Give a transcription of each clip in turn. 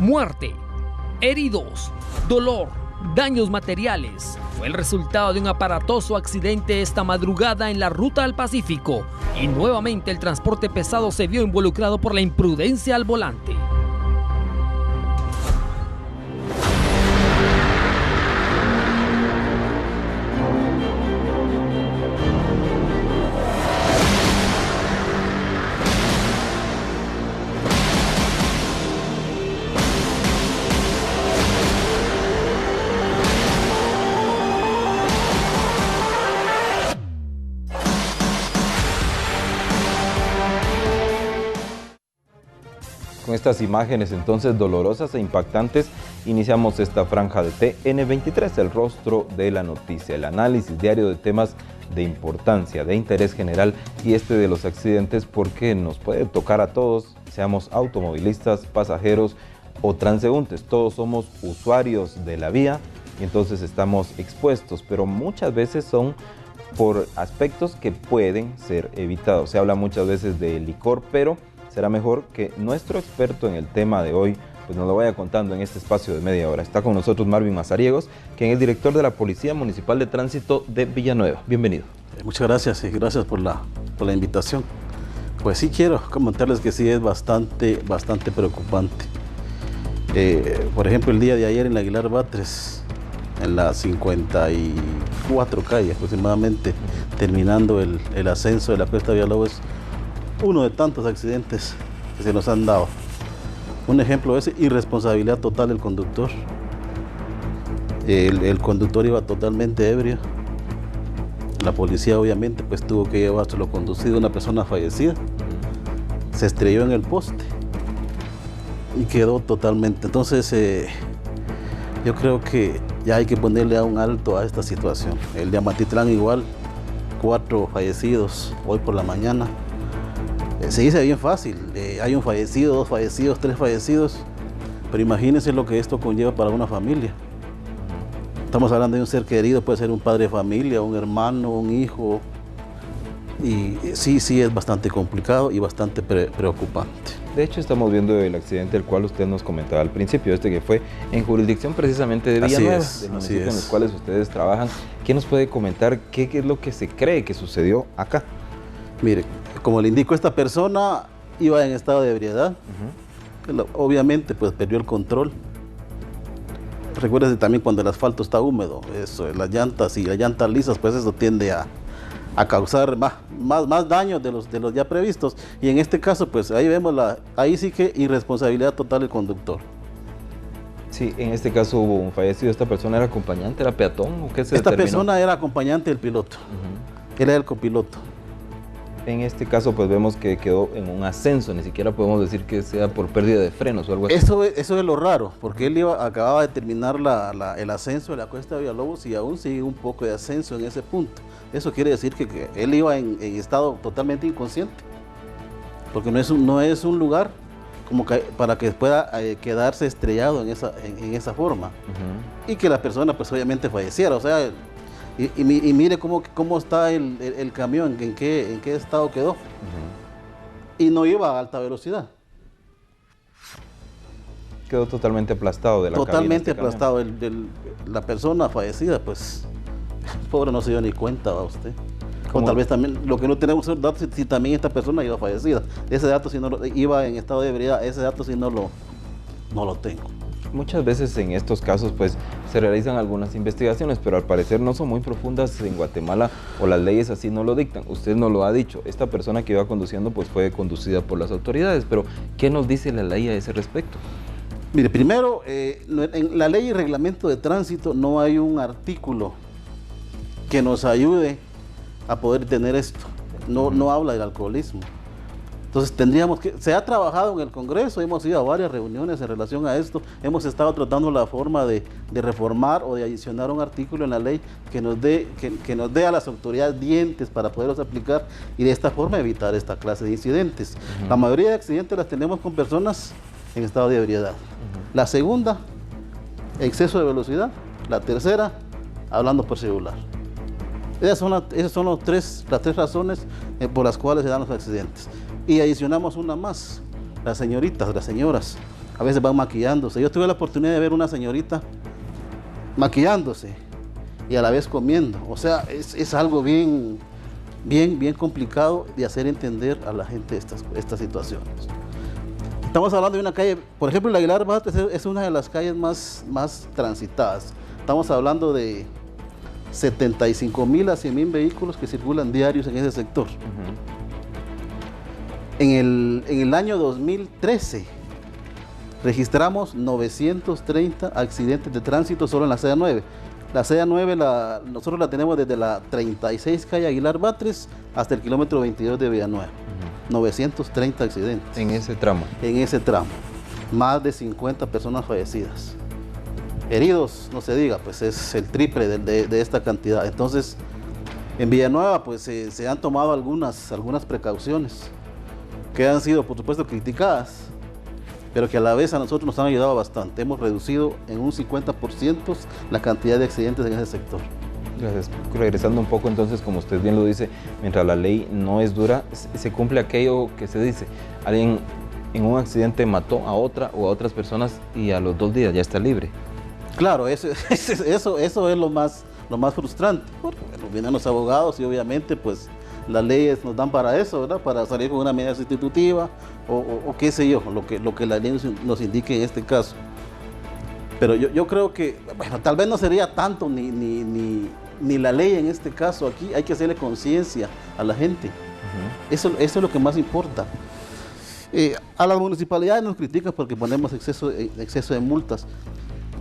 Muerte, heridos, dolor, daños materiales. Fue el resultado de un aparatoso accidente esta madrugada en la ruta al Pacífico y nuevamente el transporte pesado se vio involucrado por la imprudencia al volante. Con estas imágenes entonces dolorosas e impactantes, iniciamos esta franja de TN23, el rostro de la noticia, el análisis diario de temas de importancia, de interés general y de los accidentes porque nos puede tocar a todos, seamos automovilistas, pasajeros o transeúntes, todos somos usuarios de la vía y entonces estamos expuestos, pero muchas veces son por aspectos que pueden ser evitados. Se habla muchas veces de licor, pero será mejor que nuestro experto en el tema de hoy pues nos lo vaya contando en este espacio de media hora. Está con nosotros Marvin Mazariegos, quien es director de la Policía Municipal de Tránsito de Villanueva. Bienvenido. Muchas gracias y gracias por la invitación. Pues sí quiero comentarles que sí es bastante preocupante. Por ejemplo, el día de ayer en la Aguilar Batres, en la 54 calle aproximadamente, terminando el ascenso de la Cuesta Villalobos, uno de tantos accidentes que se nos han dado. Un ejemplo es irresponsabilidad total del conductor. El conductor iba totalmente ebrio. La policía obviamente pues tuvo que llevárselo conducido, una persona fallecida. Se estrelló en el poste y quedó totalmente. Entonces yo creo que ya hay que ponerle a un alto a esta situación. El de Amatitlán igual, 4 fallecidos hoy por la mañana. Se dice bien fácil, hay un fallecido, 2 fallecidos, 3 fallecidos, pero imagínense lo que esto conlleva para una familia. Estamos hablando de un ser querido, puede ser un padre de familia, un hermano, un hijo, y sí es bastante complicado y bastante preocupante. De hecho, estamos viendo el accidente del cual usted nos comentaba al principio, que fue en jurisdicción precisamente de Villanueva, del municipio en los cuales ustedes trabajan. ¿Qué nos puede comentar? ¿Qué es lo que se cree que sucedió acá? Mire, como le indico, esta persona iba en estado de ebriedad. Obviamente, pues perdió el control. Recuérdese también cuando el asfalto está húmedo, las llantas y las llantas lisas, pues eso tiende a causar más daños de los ya previstos. Y en este caso, pues ahí vemos, ahí sí que irresponsabilidad total del conductor. Sí, en este caso hubo un fallecido. ¿Esta persona era acompañante, era peatón o qué se determinó? Esta persona era acompañante del piloto. Él era el copiloto. En este caso pues vemos que quedó en un ascenso, ni siquiera podemos decir que sea por pérdida de frenos o algo así. Eso es lo raro, porque él acababa de terminar el ascenso de la Cuesta de Villalobos y aún sigue un poco de ascenso en ese punto. Eso quiere decir que él iba en estado totalmente inconsciente, porque no es un lugar como para que pueda quedarse estrellado en esa forma. Y que la persona pues obviamente falleciera, o sea. Y mire cómo está el camión, en qué estado quedó. Y no iba a alta velocidad. Quedó totalmente aplastado de la cabina. Totalmente aplastado. La persona fallecida, pues, pobre, no se dio ni cuenta, ¿va usted? O tal vez también, lo que no tenemos datos si también esta persona iba fallecida. Ese dato, si no iba en estado de ebriedad, ese dato si no lo tengo. Muchas veces en estos casos pues se realizan algunas investigaciones, pero al parecer no son muy profundas en Guatemala o las leyes así no lo dictan. Usted nos lo ha dicho, esta persona que iba conduciendo pues fue conducida por las autoridades, pero ¿qué nos dice la ley a ese respecto? Mire, primero, en la ley y reglamento de tránsito no hay un artículo que nos ayude a poder tener esto. No habla del alcoholismo. Entonces se ha trabajado en el Congreso, hemos ido a varias reuniones en relación a esto, hemos estado tratando la forma de reformar o de adicionar un artículo en la ley que nos dé a las autoridades dientes para poderlos aplicar y de esta forma evitar esta clase de incidentes. La mayoría de accidentes las tenemos con personas en estado de ebriedad. La segunda, exceso de velocidad. La tercera, hablando por celular. Esas son las tres razones por las cuales se dan los accidentes. Y adicionamos una más, las señoritas, las señoras, a veces van maquillándose. Yo tuve la oportunidad de ver una señorita maquillándose y a la vez comiendo. O sea, es algo bien complicado de hacer entender a la gente estas situaciones. Estamos hablando de una calle, por ejemplo, la Aguilar Batres es una de las calles más transitadas. Estamos hablando de 75,000 a 100,000 vehículos que circulan diarios en ese sector. En el año 2013 registramos 930 accidentes de tránsito solo en la CEDA 9. La CEDA 9 nosotros la tenemos desde la 36 calle Aguilar Batres hasta el kilómetro 22 de Villanueva. 930 accidentes. En ese tramo. En ese tramo. Más de 50 personas fallecidas. Heridos, no se diga, pues es el triple de esta cantidad. Entonces, en Villanueva pues se han tomado algunas precauciones que han sido, por supuesto, criticadas, pero que a la vez a nosotros nos han ayudado bastante. Hemos reducido en un 50% la cantidad de accidentes en ese sector. Gracias. Regresando un poco entonces, como usted bien lo dice, mientras la ley no es dura, se cumple aquello que se dice. Alguien en un accidente mató a otra o a otras personas y a los 2 días ya está libre. Claro, eso es lo más frustrante, porque bueno, vienen los abogados y obviamente pues las leyes nos dan para eso, ¿verdad? Para salir con una medida sustitutiva o qué sé yo, lo que la ley nos indique en este caso. Pero yo creo que, bueno, tal vez no sería tanto ni la ley en este caso. Aquí hay que hacerle conciencia a la gente. Eso es lo que más importa. A las municipalidades nos critican porque ponemos exceso de multas.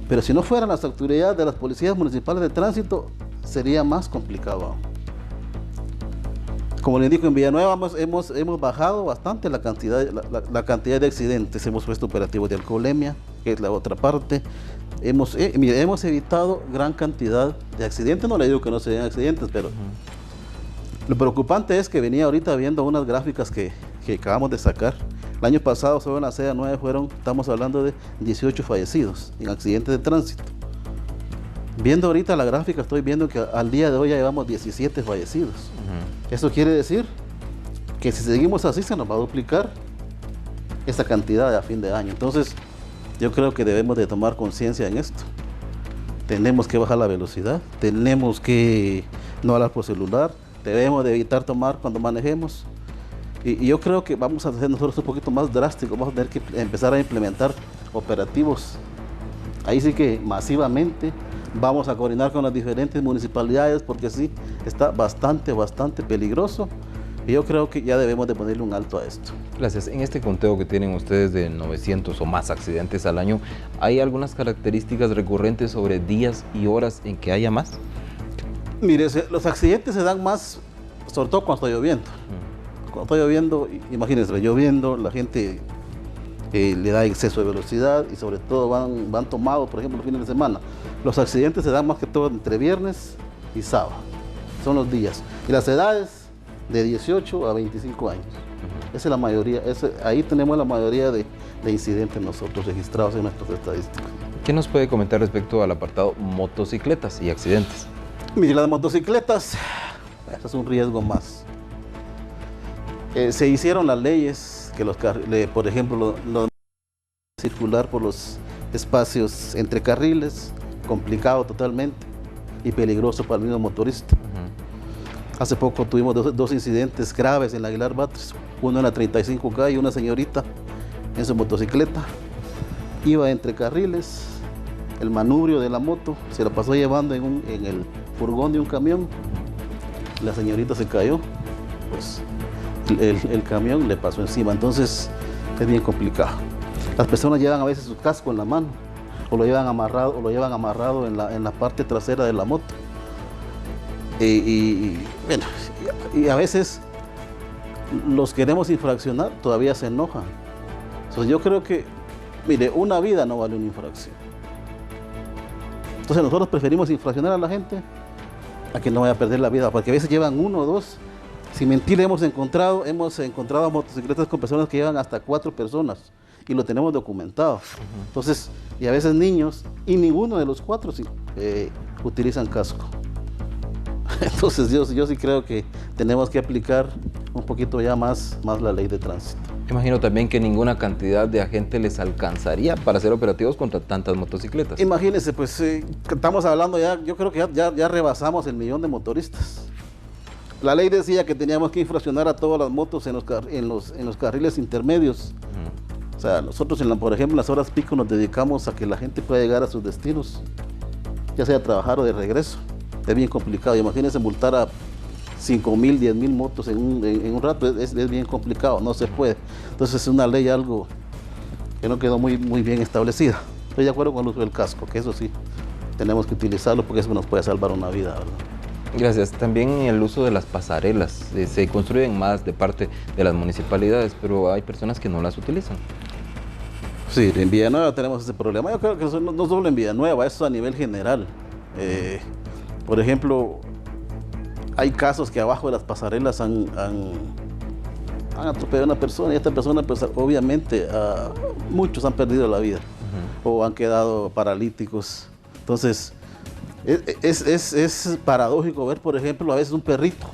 Pero si no fueran las autoridades de las policías municipales de tránsito, sería más complicado aún. Como les digo, en Villanueva hemos bajado bastante la cantidad de accidentes. Hemos puesto operativos de alcoholemia, que es la otra parte. Hemos evitado gran cantidad de accidentes. No le digo que no se den accidentes, pero lo preocupante es que venía ahorita viendo unas gráficas que acabamos de sacar. El año pasado solo en la CEDA 9 estamos hablando de 18 fallecidos en accidentes de tránsito. Viendo ahorita la gráfica, estoy viendo que al día de hoy ya llevamos 17 fallecidos. Eso quiere decir que si seguimos así se nos va a duplicar esa cantidad a fin de año. Entonces, yo creo que debemos de tomar conciencia en esto. Tenemos que bajar la velocidad, tenemos que no hablar por celular, debemos de evitar tomar cuando manejemos. Y yo creo que vamos a hacer nosotros un poquito más drástico, vamos a tener que empezar a implementar operativos. Ahí sí que masivamente vamos a coordinar con las diferentes municipalidades porque sí, está bastante peligroso. Y yo creo que ya debemos de ponerle un alto a esto. Gracias. En este conteo que tienen ustedes de 900 o más accidentes al año, ¿hay algunas características recurrentes sobre días y horas en que haya más? Mire, los accidentes se dan más, sobre todo cuando está lloviendo. Cuando está lloviendo, imagínense, lloviendo, la gente le da exceso de velocidad y sobre todo van tomados, por ejemplo, los fines de semana. Los accidentes se dan más que todo entre viernes y sábado. Son los días. Y las edades de 18 a 25 años. Esa es la mayoría, ahí tenemos la mayoría de incidentes nosotros registrados en nuestras estadísticas. ¿Qué nos puede comentar respecto al apartado motocicletas y accidentes? Mire, las motocicletas, eso es un riesgo más. Se hicieron las leyes que por ejemplo, circular por los espacios entre carriles, complicado totalmente y peligroso para el mismo motorista. Hace poco tuvimos dos incidentes graves en la Aguilar Batres, uno en la 35K y una señorita en su motocicleta. Iba entre carriles, el manubrio de la moto se la pasó llevando en el furgón de un camión. La señorita se cayó, pues el camión le pasó encima, entonces es bien complicado. Las personas llevan a veces su casco en la mano o lo llevan amarrado en la parte trasera de la moto. Bueno, y a veces los queremos infraccionar, todavía se enojan. Entonces yo creo que, mire, una vida no vale una infracción. Entonces nosotros preferimos infraccionar a la gente a que no vaya a perder la vida, porque a veces llevan 1 o 2. Sin mentir, hemos encontrado motocicletas con personas que llevan hasta 4 personas y lo tenemos documentado. Entonces, y a veces niños, y ninguno de los 4 utilizan casco. Entonces yo sí creo que tenemos que aplicar un poquito ya más la ley de tránsito. Imagino también que ninguna cantidad de agentes les alcanzaría para ser operativos contra tantas motocicletas. Imagínense, pues estamos hablando ya, yo creo que ya rebasamos el 1.000.000 de motoristas. La ley decía que teníamos que infraccionar a todas las motos en los carriles intermedios. O sea, nosotros, por ejemplo, en las horas pico nos dedicamos a que la gente pueda llegar a sus destinos, ya sea a trabajar o de regreso. Es bien complicado. Imagínense multar a 5.000, 10.000 motos en un rato, es bien complicado, no se puede. Entonces es una ley algo que no quedó muy bien establecida. Estoy de acuerdo con el uso del casco, que eso sí, tenemos que utilizarlo porque eso nos puede salvar una vida, ¿verdad? Gracias. También el uso de las pasarelas. Se construyen más de parte de las municipalidades, pero hay personas que no las utilizan. Sí, en Villanueva tenemos ese problema. Yo creo que eso no solo en Villanueva, eso a nivel general. Por ejemplo, hay casos que abajo de las pasarelas han atropellado a una persona y esta persona, pues obviamente, muchos han perdido la vida o han quedado paralíticos. Entonces, es paradójico ver, por ejemplo, a veces un perrito,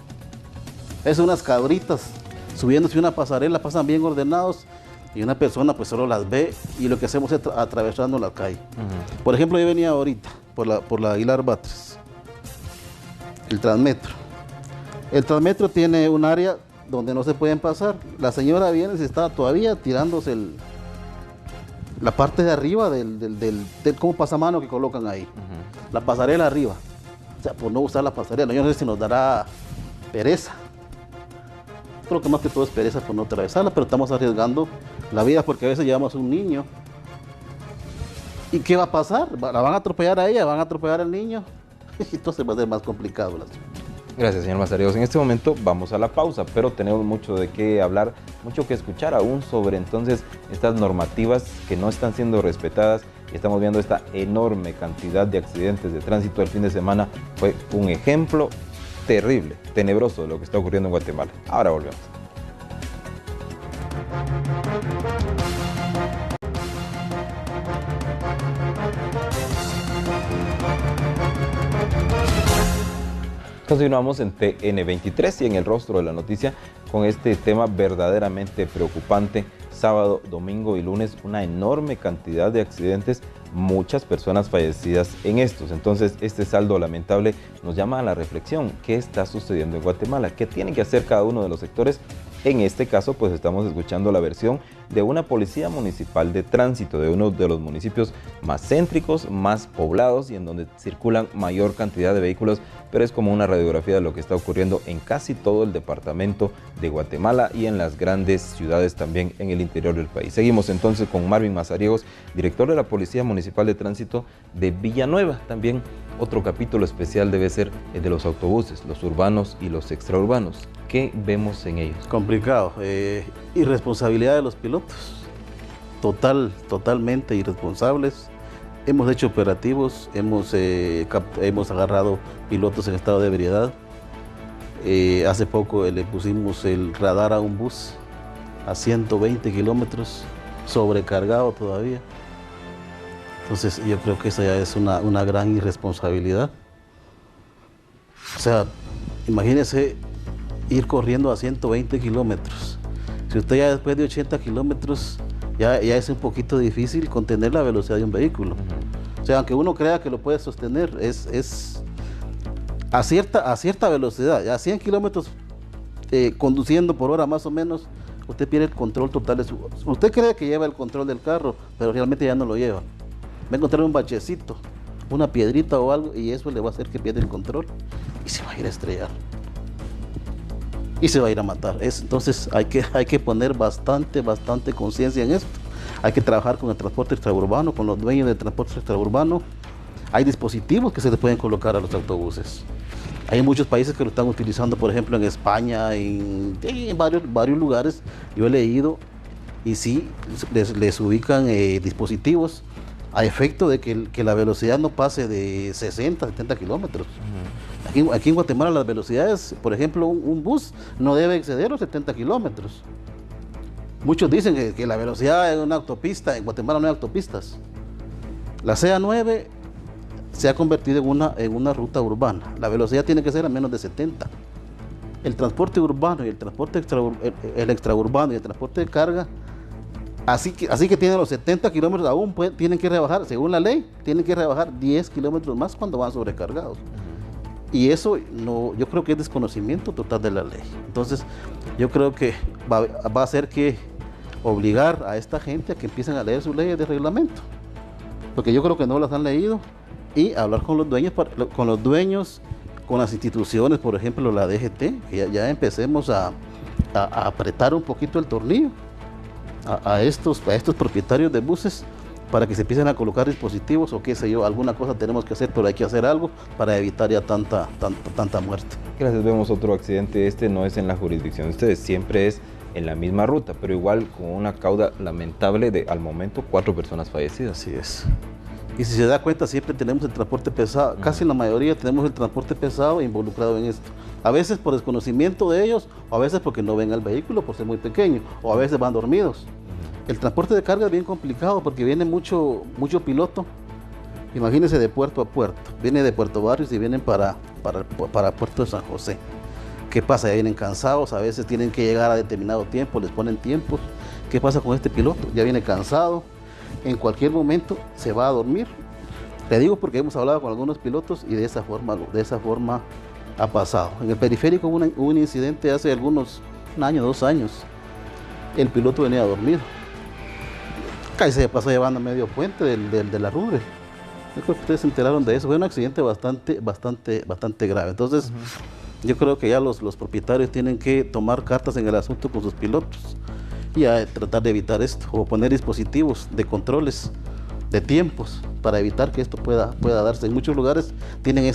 es unas cabritas subiéndose una pasarela, pasan bien ordenados y una persona pues solo las ve y lo que hacemos es atravesando la calle. Por ejemplo, yo venía ahorita por la Aguilar Batres, el Transmetro. El Transmetro tiene un área donde no se pueden pasar. La señora viene y se está todavía tirándose la parte de arriba del como pasamano que colocan ahí. La pasarela arriba. O sea, por no usar la pasarela. Yo no sé si nos dará pereza. Creo que más que todo es pereza por no atravesarla, pero estamos arriesgando la vida porque a veces llevamos un niño. ¿Y qué va a pasar? ¿La van a atropellar a ella? ¿Van a atropellar al niño? Entonces va a ser más complicado el asunto. Gracias, señor Mazariegos. En este momento vamos a la pausa, pero tenemos mucho de qué hablar, mucho que escuchar aún sobre entonces estas normativas que no están siendo respetadas y estamos viendo esta enorme cantidad de accidentes de tránsito. El fin de semana fue un ejemplo terrible, tenebroso de lo que está ocurriendo en Guatemala. Ahora volvemos. Continuamos en TN23 y en el rostro de la noticia con este tema verdaderamente preocupante. Sábado, domingo y lunes, una enorme cantidad de accidentes, muchas personas fallecidas en estos. Entonces, este saldo lamentable nos llama a la reflexión. ¿Qué está sucediendo en Guatemala? ¿Qué tiene que hacer cada uno de los sectores? En este caso, pues estamos escuchando la versión de una policía municipal de tránsito de uno de los municipios más céntricos, más poblados y en donde circulan mayor cantidad de vehículos, pero es como una radiografía de lo que está ocurriendo en casi todo el departamento de Guatemala y en las grandes ciudades también en el interior del país. Seguimos entonces con Marvin Mazariegos, director de la Policía Municipal de Tránsito de Villanueva. También otro capítulo especial debe ser el de los autobuses, los urbanos y los extraurbanos. ¿Qué vemos en ellos? Complicado. Irresponsabilidad de los pilotos. Totalmente irresponsables. Hemos hecho operativos, hemos agarrado pilotos en estado de ebriedad. Hace poco le pusimos el radar a un bus a 120 kilómetros, sobrecargado todavía. Entonces yo creo que esa ya es una gran irresponsabilidad. O sea, imagínese ir corriendo a 120 kilómetros. Si usted ya después de 80 kilómetros ya es un poquito difícil contener la velocidad de un vehículo. O sea, aunque uno crea que lo puede sostener, es a cierta velocidad, ya a 100 kilómetros conduciendo por hora más o menos, usted pierde el control total de su... Usted cree que lleva el control del carro, pero realmente ya no lo lleva. Va a encontrar un bachecito, una piedrita o algo, y eso le va a hacer que pierda el control y se va a ir a estrellar. Y se va a ir a matar. Entonces hay que poner bastante conciencia en esto. Hay que trabajar con el transporte extraurbano, con los dueños del transporte extraurbano. Hay dispositivos que se le pueden colocar a los autobuses. Hay muchos países que lo están utilizando, por ejemplo en España, en varios lugares. Yo he leído y sí, les ubican dispositivos a efecto de que la velocidad no pase de 60, 70 kilómetros. Aquí en Guatemala las velocidades, por ejemplo, un bus no debe exceder los 70 kilómetros. Muchos dicen que la velocidad en una autopista, en Guatemala no hay autopistas. La CA9 se ha convertido en una ruta urbana. La velocidad tiene que ser a menos de 70. el transporte urbano y el transporte el extraurbano y el transporte de carga, así que tienen los 70 kilómetros, aún tienen que rebajar, según la ley, tienen que rebajar 10 kilómetros más cuando van sobrecargados. Y eso yo creo que es desconocimiento total de la ley. Entonces, yo creo que va a ser que obligar a esta gente a que empiecen a leer sus leyes de reglamento, porque yo creo que no las han leído, y hablar con los dueños, con las instituciones, por ejemplo la DGT, que ya empecemos a apretar un poquito el tornillo a estos propietarios de buses, para que se empiecen a colocar dispositivos o qué sé yo, alguna cosa tenemos que hacer, pero hay que hacer algo para evitar ya tanta muerte. Gracias. Vemos otro accidente, este no es en la jurisdicción de ustedes, siempre es en la misma ruta, pero igual con una cauda lamentable de, al momento, 4 personas fallecidas. Así es. Y si se da cuenta, siempre tenemos el transporte pesado, casi la mayoría tenemos el transporte pesado involucrado en esto. A veces por desconocimiento de ellos, o a veces porque no ven al vehículo por ser muy pequeño, o a veces van dormidos. El transporte de carga es bien complicado porque viene mucho piloto. Imagínense, de puerto a puerto. Viene de Puerto Barrios y vienen para Puerto de San José. ¿Qué pasa? Ya vienen cansados, a veces tienen que llegar a determinado tiempo, les ponen tiempos. ¿Qué pasa con este piloto? Ya viene cansado, en cualquier momento se va a dormir. Le digo porque hemos hablado con algunos pilotos y de esa forma ha pasado. En el periférico hubo un incidente hace un año, 2 años. El piloto venía dormido. Casi se pasó llevando a medio puente de la Rubre. Yo creo que ustedes se enteraron de eso. Fue un accidente bastante grave. Entonces, yo creo que ya los propietarios tienen que tomar cartas en el asunto con sus pilotos y tratar de evitar esto, o poner dispositivos de controles de tiempos para evitar que esto pueda darse. En muchos lugares tienen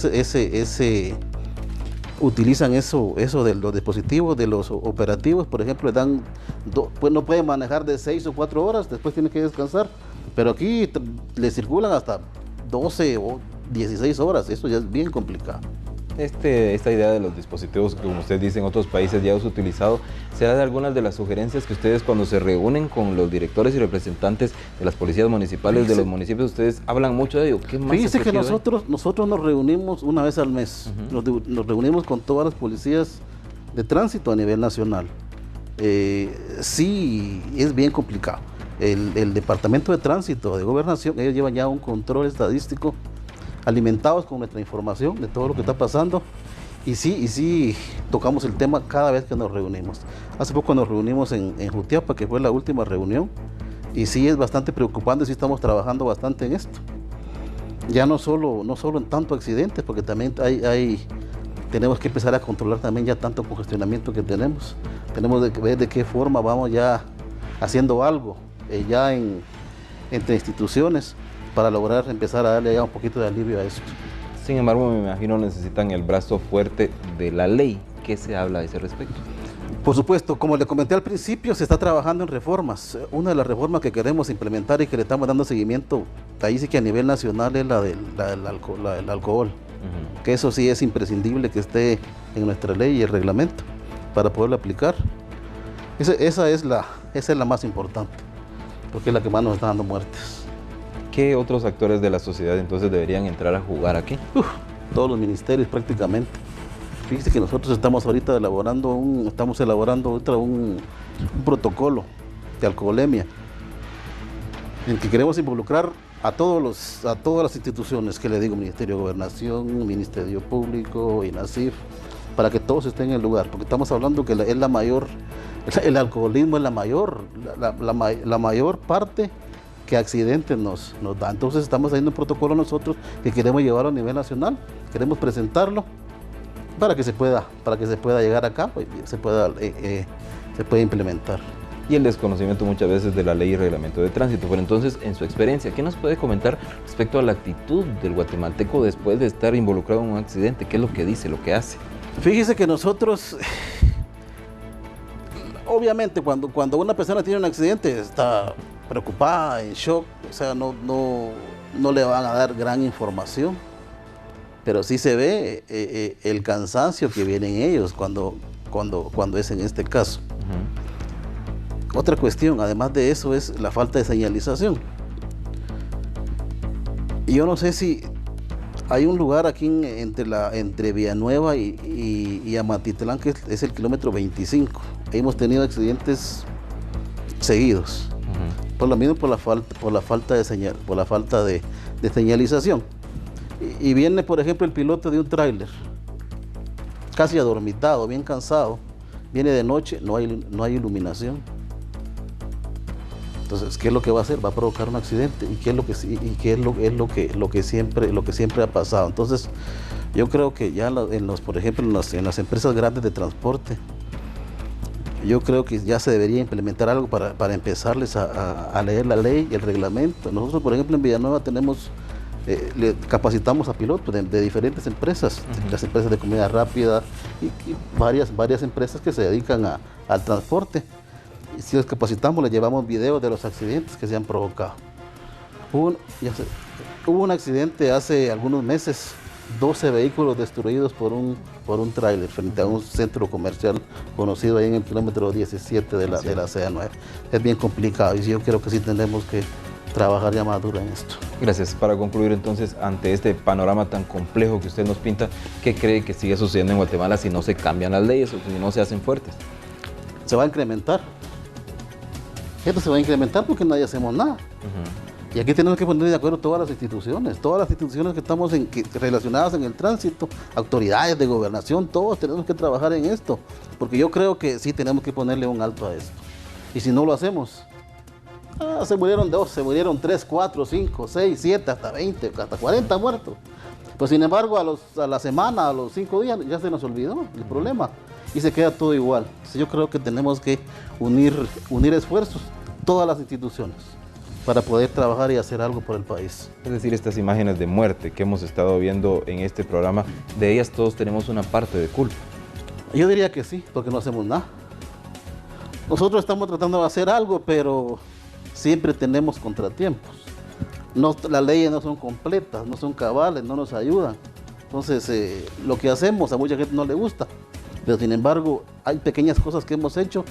utilizan eso de los dispositivos, de los operativos, por ejemplo, le dan, pues no pueden manejar de 6 o 4 horas, después tienen que descansar, pero aquí le circulan hasta 12 o 16 horas, eso ya es bien complicado. Esta idea de los dispositivos que, como usted dice, en otros países ya es utilizado, ¿será de algunas de las sugerencias que ustedes, cuando se reúnen con los directores y representantes de las policías municipales de los municipios, ustedes hablan mucho de ello? ¿Qué más? Fíjese que nosotros nos reunimos una vez al mes, nos reunimos con todas las policías de tránsito a nivel nacional. Sí, es bien complicado. El Departamento de Tránsito de Gobernación, ellos llevan ya un control estadístico, alimentados con nuestra información de todo lo que está pasando, y sí tocamos el tema cada vez que nos reunimos. Hace poco nos reunimos en Jutiapa, que fue la última reunión, y sí es bastante preocupante, sí estamos trabajando bastante en esto. Ya no solo en tanto accidentes, porque también tenemos que empezar a controlar también ya tanto congestionamiento que tenemos. Tenemos que ver de qué forma vamos ya haciendo algo ya entre instituciones, para lograr empezar a darle ya un poquito de alivio a esto. Sin embargo, me imagino necesitan el brazo fuerte de la ley. ¿Qué se habla a ese respecto? Por supuesto, como le comenté al principio, se está trabajando en reformas. Una de las reformas que queremos implementar y que le estamos dando seguimiento, ahí sí que a nivel nacional, es la del alcohol. Que eso sí es imprescindible que esté en nuestra ley y el reglamento para poderlo aplicar. Esa es la más importante, porque es la que más nos está dando muertes. ¿Qué otros actores de la sociedad entonces deberían entrar a jugar aquí? Todos los ministerios prácticamente. Fíjese que nosotros estamos ahorita elaborando un protocolo de alcoholemia, en que queremos involucrar a todas las instituciones, que le digo, Ministerio de Gobernación, Ministerio Público, INASIF, para que todos estén en el lugar, porque estamos hablando que el alcoholismo es la mayor parte que accidentes nos da. Entonces estamos haciendo un protocolo nosotros que queremos llevarlo a nivel nacional, queremos presentarlo para que se pueda llegar a cabo y se pueda implementar. Y el desconocimiento muchas veces de la ley y reglamento de tránsito. Pero entonces, en su experiencia, ¿qué nos puede comentar respecto a la actitud del guatemalteco después de estar involucrado en un accidente? ¿Qué es lo que dice, lo que hace? Fíjese que nosotros, obviamente, cuando una persona tiene un accidente, está preocupada, en shock, o sea, no le van a dar gran información, pero sí se ve el cansancio que vienen ellos cuando es en este caso. Otra cuestión, además de eso, es la falta de señalización. Y yo no sé si Hay un lugar aquí entre Villanueva y Amatitlán que es el kilómetro 25. Hemos tenido accidentes seguidos. Por lo mismo, por la falta de señal, por la falta de señalización. Y viene, por ejemplo, el piloto de un tráiler, casi adormitado, bien cansado. Viene de noche, no hay iluminación. Entonces, ¿qué es lo que va a hacer? Va a provocar un accidente. ¿Y qué es lo que siempre ha pasado? Entonces, yo creo que ya por ejemplo, en las empresas grandes de transporte, yo creo que ya se debería implementar algo para empezarles a leer la ley y el reglamento. Nosotros, por ejemplo, en Villanueva le capacitamos a pilotos de diferentes empresas, las empresas de comida rápida y varias empresas que se dedican al transporte. Y si los capacitamos, les llevamos videos de los accidentes que se han provocado. Hubo un accidente hace algunos meses, 12 vehículos destruidos por un tráiler frente a un centro comercial conocido ahí en el kilómetro 17 de la CA9. Es bien complicado y yo creo que sí tenemos que trabajar ya más duro en esto. Gracias. Para concluir entonces, ante este panorama tan complejo que usted nos pinta, ¿qué cree que sigue sucediendo en Guatemala si no se cambian las leyes o si no se hacen fuertes? Se va a incrementar. Esto se va a incrementar porque nadie hacemos nada. Y aquí tenemos que poner de acuerdo todas las instituciones que estamos relacionadas en el tránsito, autoridades de gobernación, todos tenemos que trabajar en esto, porque yo creo que sí tenemos que ponerle un alto a esto. Y si no lo hacemos, se murieron 2, se murieron 3, 4, 5, 6, 7, hasta 20, hasta 40 muertos. Pues sin embargo, a la semana, a los 5 días, ya se nos olvidó el problema y se queda todo igual. Entonces, yo creo que tenemos que unir esfuerzos, todas las instituciones, para poder trabajar y hacer algo por el país. Es decir, estas imágenes de muerte que hemos estado viendo en este programa, de ellas todos tenemos una parte de culpa. Yo diría que sí, porque no hacemos nada. Nosotros estamos tratando de hacer algo, pero siempre tenemos contratiempos. Las leyes no son completas, no son cabales, no nos ayudan. Entonces, lo que hacemos a mucha gente no le gusta, pero sin embargo, hay pequeñas cosas que hemos hecho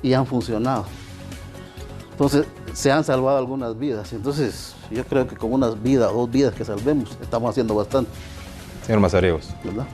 y han funcionado. Entonces, se han salvado algunas vidas. Entonces, yo creo que con unas vidas, 2 vidas que salvemos, estamos haciendo bastante. Señor Mazariegos, ¿verdad?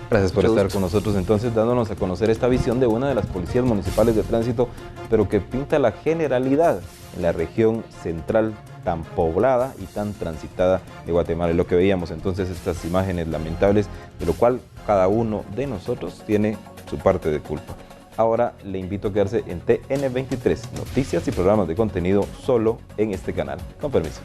Gracias por estar con nosotros entonces, dándonos a conocer esta visión de una de las policías municipales de tránsito, pero que pinta la generalidad en la región central tan poblada y tan transitada de Guatemala. Y lo que veíamos entonces, estas imágenes lamentables, de lo cual cada uno de nosotros tiene su parte de culpa. Ahora le invito a quedarse en TN23, noticias y programas de contenido solo en este canal. Con permiso.